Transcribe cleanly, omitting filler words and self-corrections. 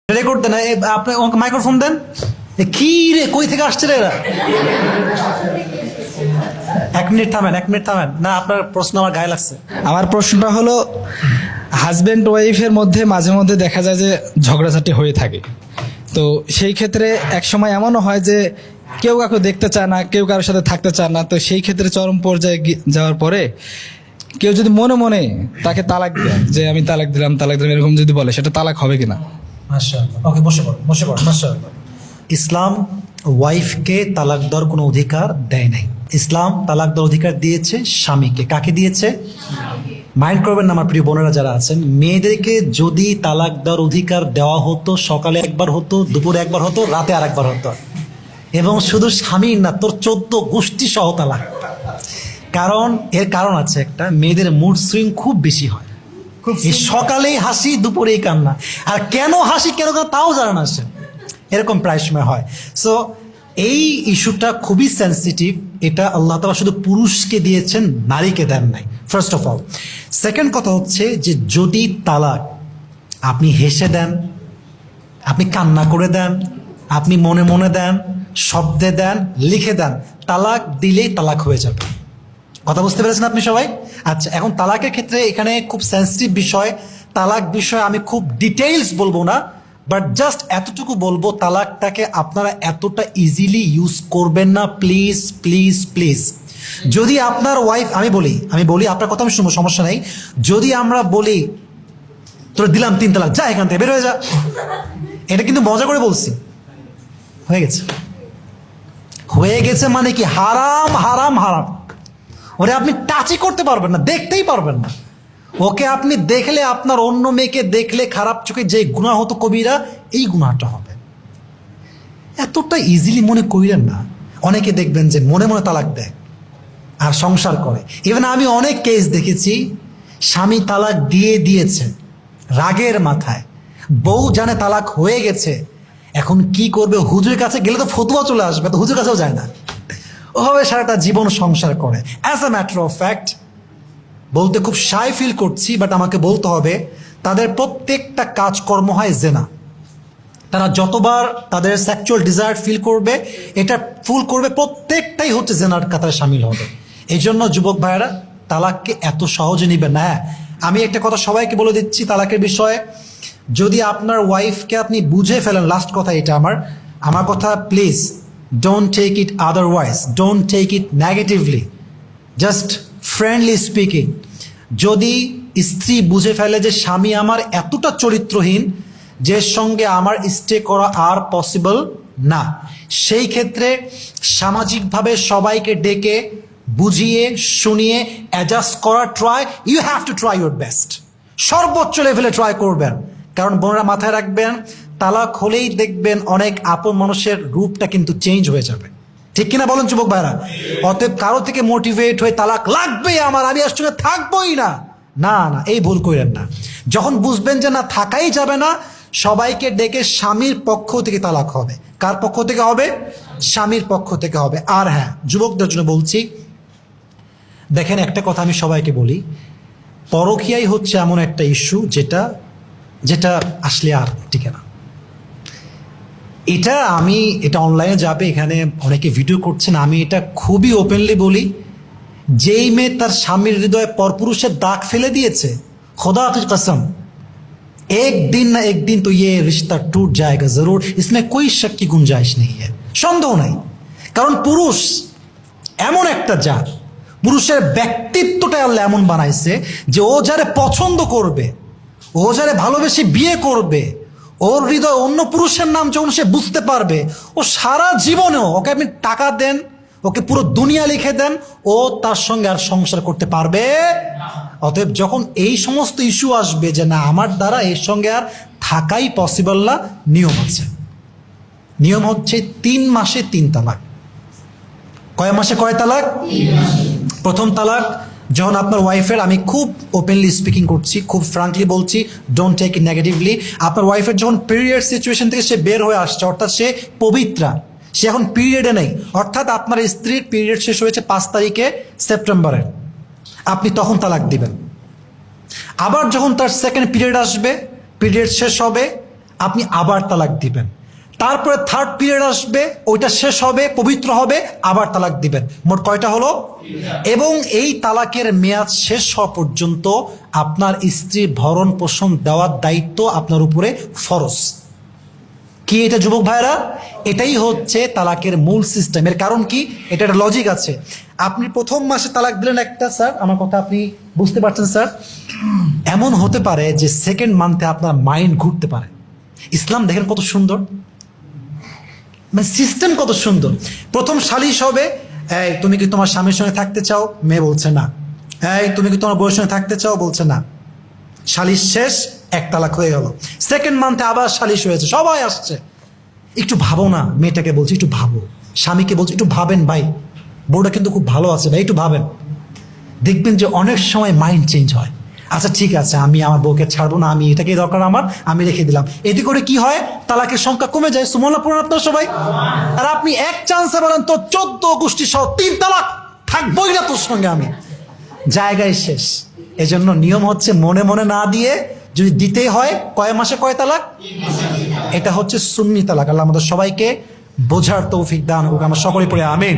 Record দেন, আপনি আমাকে microphone দেন। কি রে, কই থেকে আসছে রে এরা? 1 মিনিট থামেন, 1 মিনিট থামেন। না, আপনার প্রশ্ন আমার গায়ে লাগছে। আমার প্রশ্নটা হলো, হাজব্যান্ড ওয়াইফের মধ্যে মাঝে মধ্যে দেখা যায় যে ঝগড়াঝাটি হয়ে থাকে। তো সেই ক্ষেত্রে এক সময় এমনও হয় যে কেউ কাউকে দেখতে চায় না, কেউ কারোর সাথে থাকতে চায় না। তো সেই ক্ষেত্রে চরম পর্যায়ে যাওয়ার পরে কেউ যদি মনে মনে তাকে তালাক দেয়, যে আমি তালাক দিলাম এরকম যদি বলে, সেটা তালাক হবে কিনা? মাশাআল্লাহ। ওকে, বসে পড়। মাশাআল্লাহ। ইসলাম ওয়াইফকে তালাক দেওয়ার কোনো অধিকার দেয় নাই। ইসলাম তালাক দেওয়ার অধিকার দিয়েছে স্বামীকে। কাকে দিয়েছে? মাইন্ড করবেন না আমার প্রিয় বোনেরা যারা আছেন, মেয়েদেরকে যদি তালাক দেওয়ার অধিকার দেওয়া হতো, সকালে একবার হতো, দুপুরে একবার হতো, রাতে আর একবার হতো। এবং শুধু স্বামীর না, তোর 14 গোষ্ঠী সহ তালাক। এর কারণ আছে একটা, মেয়েদের মুড সুইং খুব বেশি হয়। এই সকালেই হাসি, দুপুরেই কান্না। আর কেন হাসি, কেন তাও জানে না সে। এরকম প্রায় সময় হয়। সো এই ইস্যুটা খুবই সেন্সিটিভ। এটা আল্লাহ তাআলা শুধু পুরুষকে দিয়েছেন, নারীকে দেন নাই, ফার্স্ট অফ অল। সেকেন্ড কথা হচ্ছে যে যদি তালাক আপনি হেসে দেন, আপনি কান্না করে দেন, আপনি মনে মনে দেন, শব্দে দেন, লিখে দেন, তালাক দিলেই তালাক হয়ে যাবে। কথা বুঝতে পেরেছেন আপনি সবাই? আচ্ছা, এখন তালাকের ক্ষেত্রে এখানে খুব সেন্সিটিভ বিষয়। তালাক বিষয়ে আমি খুব ডিটেইলস বলবো না, বাট জাস্ট এতটুকু বলবো, তালাকটাকে আপনারা এতটা ইজিলি ইউজ করবেন না, প্লিজ প্লিজ প্লিজ। যদি আপনার ওয়াইফ, আমি বলি আপনার কথা আমি শুনবো, সমস্যা নাই। যদি আমরা বলি তোর দিলাম 3 তালাক, যা এখান থেকে বের হয়ে যা, এটা কিন্তু মজা করে বলছি। হয়ে গেছে মানে কি? হারাম হারাম হারাম। ওরে আপনি টাচই করতে পারবেন না, দেখতেই পারবেন না। ওকে আপনি দেখলে, আপনার অন্য মেয়েকে দেখলে খারাপ চোখে যে গুনাহ হতো কবিরা, এই গুনাহটা হবে। এতটা ইজিলি মনে করিলেন না। অনেকে দেখবেন যে মনে মনে তালাক দেয় আর সংসার করে। ইভেন আমি অনেক কেস দেখেছি, স্বামী তালাক দিয়েছে রাগের মাথায়, বউ জানে তালাক হয়ে গেছে, এখন কি করবে? হুজুরের কাছে গেলে তো ফতুয়া চলে আসবে, তো হুজুরের কাছেও যায় না, ওভাবে সারাটা জীবন সংসার করে। As a matter of fact, বলতে খুব শাই ফিল করছি, বাট আমাকে বলতে হবে, তাদের প্রত্যেকটা কাজকর্ম হয় জেনা। তারা যতবার তাদের সেক্সুয়াল ডিজায়ার ফিল করবে, এটা ফুল করবে, প্রত্যেকটাই হচ্ছে জেনার কাতারে সামিল হবে। এই জন্য যুবক ভাইয়েরা, তালাককে এত সহজে নিবেন না। হ্যাঁ, আমি একটা কথা সবাইকে বলে দিচ্ছি তালাকের বিষয়ে, যদি আপনার ওয়াইফকে আপনি বুঝে ফেলেন, লাস্ট কথা এটা আমার কথা, please don't take it otherwise, don't take it negatively, just friendly speaking. যদি স্ত্রী বুঝে ফেলে যে স্বামী আমার এতটা চরিত্রহীন, যে সঙ্গে আমার স্টে করা আর পসিবল না, সেই ক্ষেত্রে সামাজিকভাবে সবাইকে ডেকে বুঝিয়ে শুনিয়ে অ্যাডজাস্ট করার you have to try your best. সর্বোচ্চ লেভেলে ট্রাই করবেন। কারণ বোনেরা মাথায় রাখবেন, তালাক হলেই দেখবেন অনেক আপন মানুষের রূপটা কিন্তু চেঞ্জ হয়ে যাবে। ঠিক কিনা বলেন যুবক ভাইরা? অতএব কারো থেকে মোটিভেট হয়ে তালাক লাগবেই আমার, আমি আসলে থাকবোই না, না না, এই ভুল করেন না। যখন বুঝবেন যে না, থাকাই যাবে না, সবাইকে ডেকে স্বামীর পক্ষ থেকে তালাক হবে। কার পক্ষ থেকে হবে? স্বামীর পক্ষ থেকে হবে। আর হ্যাঁ, যুবকদের জন্য বলছি, দেখেন একটা কথা আমি সবাইকে বলি, পরকীয়াই হচ্ছে এমন একটা ইস্যু যেটা আসলে আর টিকে না। এটা অনলাইনে যাবে, এখানে অনেকে ভিডিও করছেন, আমি এটা খুবই ওপেনলি বলি, যেই মেয়ে তার স্বামীর হৃদয়ে পরপুরুষের দাগ ফেলে দিয়েছে, খোদা কি কসম, एक दिन ना एक दिन तो ये रिश्ता टूट जाएगा जरूर, इसमें कोई शक की गुंजाइश नहीं है, সন্দেহ নাই। কারণ পুরুষ এমন একটা জাত, পুরুষের ব্যক্তিত্বটা আল্লাহ এমন বানাইছে যে ও যারে পছন্দ করবে, ও যারে ভালোবেসে বিয়ে করবে, ওর হৃদয় অন্য পুরুষের নাম যখন সে বুঝতে পারবে, ও সারা জীবনেও, ওকে আপনি টাকা দেন, ওকে পুরো দুনিয়া লিখে দেন, ও তার সঙ্গে আর সংসার করতে পারবে। অতএব যখন এই সমস্ত ইস্যু আসবে যে না, আমার দ্বারা এর সঙ্গে আর থাকাই পসিবল না, নিয়ম আছে। নিয়ম হচ্ছে 3 মাসে 3 তালাক। কয় মাসে কয় তালাক? প্রথম তালাক যখন আপনার ওয়াইফের, আমি খুব ওপেনলি স্পিকিং করছি, খুব ফ্রাঙ্কলি বলছি, ডোন্ট টেক ইট নেগেটিভলি, আপনার ওয়াইফের যখন পিরিয়ড সিচুয়েশন থেকে সে বের হয়ে আসছে, অর্থাৎ সে পবিত্রা, সে এখন পিরিয়ডে নেই, অর্থাৎ আপনার স্ত্রীর পিরিয়ড শেষ হয়েছে 5 তারিখে সেপ্টেম্বরের, আপনি তখন তালাক দিবেন। আবার যখন তার সেকেন্ড পিরিয়ড আসবে, পিরিয়ড শেষ হবে, আপনি আবার তালাক দিবেন। তারপরে থার্ড পিরিয়ড আসবে, ওইটা শেষ হবে, পবিত্র হবে, আবার তালাক দিবেন। মোট কয়টা হলো? এবং এই তালাকের মেয়াদ শেষ হওয়া পর্যন্ত আপনার স্ত্রীর ভরণ পোষণ দেওয়ার দায়িত্ব আপনার উপরে ফরজ। কি এটা যুবক ভাইরা? এটাই হচ্ছে তালাকের মূল সিস্টেম। এর কারণ কি? এটা একটা লজিক আছে। আপনি প্রথম মাসে তালাক দিলেন একটা, স্যার আমার কথা আপনি বুঝতে পারছেন স্যার, এমন হতে পারে যে সেকেন্ড মান্থে আপনার মাইন্ড ঘুরতে পারে। ইসলাম দেখেন কত সুন্দর, মানে সিস্টেম কত সুন্দর। প্রথম সালিশ হবে, এই তুমি কি তোমার স্বামীর সঙ্গে থাকতে চাও? মেয়ে বলছে না। এই তুমি কি তোমার বউয়ের সঙ্গে থাকতে চাও? বলছে না। সালিশ শেষ, এক তালাক হয়ে গেল। সেকেন্ড মান্থে আবার সালিশ হয়েছে, সবাই আসছে। একটু ভাবো না, মেয়েটাকে বলছি একটু ভাবো, স্বামীকে বলছি একটু ভাবেন ভাই, বউটা কিন্তু খুব ভালো আছে ভাই, একটু ভাবেন। দেখবেন যে অনেক সময় মাইন্ড চেঞ্জ হয়। আচ্ছা ঠিক আছে, আমি আমার বউকে ছাড়বো না, আমি এটাকে দরকার আমার, আমি রেখে দিলাম। এতে করে কি হয়? তালাকের সংখ্যা কমে যায়। সুবহানাল্লাহ পড়ুন আপনারা সবাই। আর আপনি এক চান্সে বলেন তো 14 গোষ্ঠী সহ 3 তালাক, থাকবোই না তোর সঙ্গে আমি, জায়গায় শেষ। এজন্য নিয়ম হচ্ছে মনে মনে না দিয়ে, যদি দিতেই হয় কয় মাসে কয় তালাক, এটা হচ্ছে সুন্নি তালাক। আল্লাহ আমাদের সবাইকে বোঝার তৌফিক দান করুক। আমরা সকলে পড়ে আমিন।